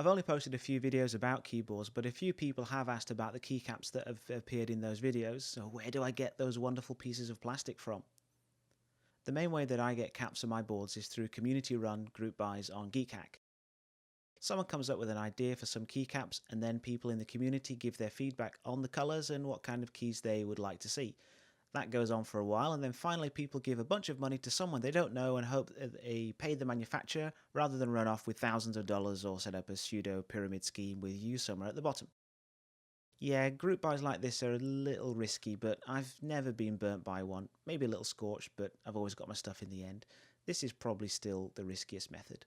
I've only posted a few videos about keyboards, but a few people have asked about the keycaps that have appeared in those videos, so where do I get those wonderful pieces of plastic from? The main way that I get caps on my boards is through community-run group buys on Geekhack. Someone comes up with an idea for some keycaps, and then people in the community give their feedback on the colours and what kind of keys they would like to see. That goes on for a while, and then finally people give a bunch of money to someone they don't know and hope that they pay the manufacturer rather than run off with thousands of dollars or set up a pseudo pyramid scheme with you somewhere at the bottom. Yeah, group buys like this are a little risky, but I've never been burnt by one. Maybe a little scorched, but I've always got my stuff in the end. This is probably still the riskiest method.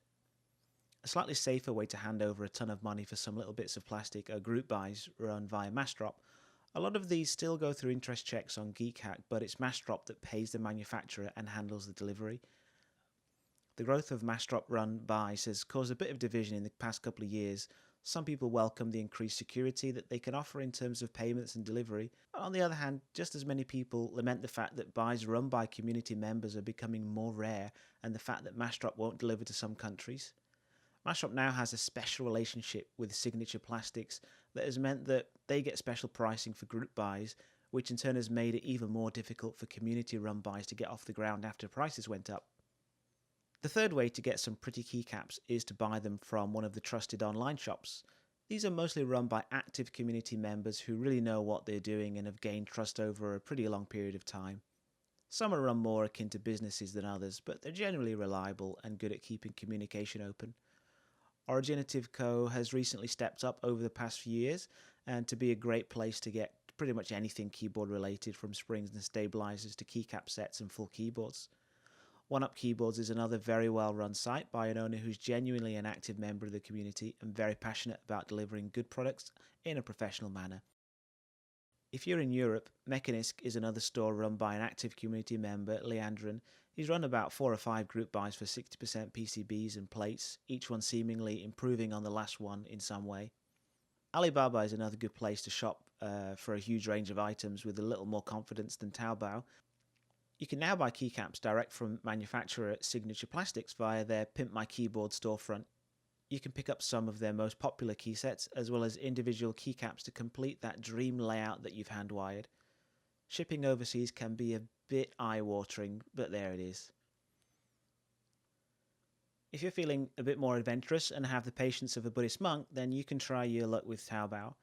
A slightly safer way to hand over a ton of money for some little bits of plastic are group buys run via Massdrop. A lot of these still go through interest checks on Geekhack, but it's Massdrop that pays the manufacturer and handles the delivery. The growth of Massdrop run buys has caused a bit of division in the past couple of years. Some people welcome the increased security that they can offer in terms of payments and delivery. On the other hand, just as many people lament the fact that buys run by community members are becoming more rare and the fact that Massdrop won't deliver to some countries. Massdrop now has a special relationship with Signature Plastics that has meant that they get special pricing for group buys, which in turn has made it even more difficult for community-run buys to get off the ground after prices went up. The third way to get some pretty keycaps is to buy them from one of the trusted online shops. These are mostly run by active community members who really know what they're doing and have gained trust over a pretty long period of time. Some are run more akin to businesses than others, but they're generally reliable and good at keeping communication open. Originative Co. has recently stepped up over the past few years and to be a great place to get pretty much anything keyboard related, from springs and stabilizers to keycap sets and full keyboards. One Up Keyboards is another very well run site by an owner who's genuinely an active member of the community and very passionate about delivering good products in a professional manner. If you're in Europe, Mechanisk is another store run by an active community member, Leandrin. He's run about 4 or 5 group buys for 60% PCBs and plates, each one seemingly improving on the last one in some way. Alibaba is another good place to shop for a huge range of items with a little more confidence than Taobao. You can now buy keycaps direct from manufacturer Signature Plastics via their Pimp My Keyboard storefront. You can pick up some of their most popular key sets as well as individual keycaps to complete that dream layout that you've hand-wired. Shipping overseas can be a bit eye-watering, but there it is. If you're feeling a bit more adventurous and have the patience of a Buddhist monk, then you can try your luck with Taobao.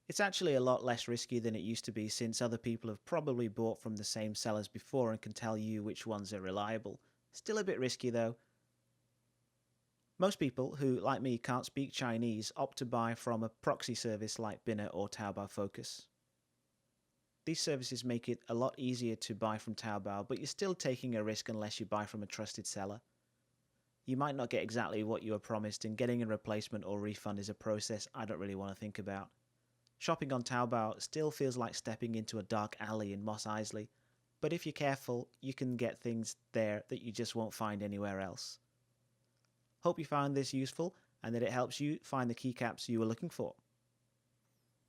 It's actually a lot less risky than it used to be, since other people have probably bought from the same sellers before and can tell you which ones are reliable. Still a bit risky though. Most people who, like me, can't speak Chinese opt to buy from a proxy service like Binner or Taobao Focus. These services make it a lot easier to buy from Taobao, but you're still taking a risk unless you buy from a trusted seller. You might not get exactly what you were promised, and getting a replacement or refund is a process I don't really want to think about. Shopping on Taobao still feels like stepping into a dark alley in Mos Eisley, but if you're careful, you can get things there that you just won't find anywhere else. Hope you found this useful and that it helps you find the keycaps you were looking for.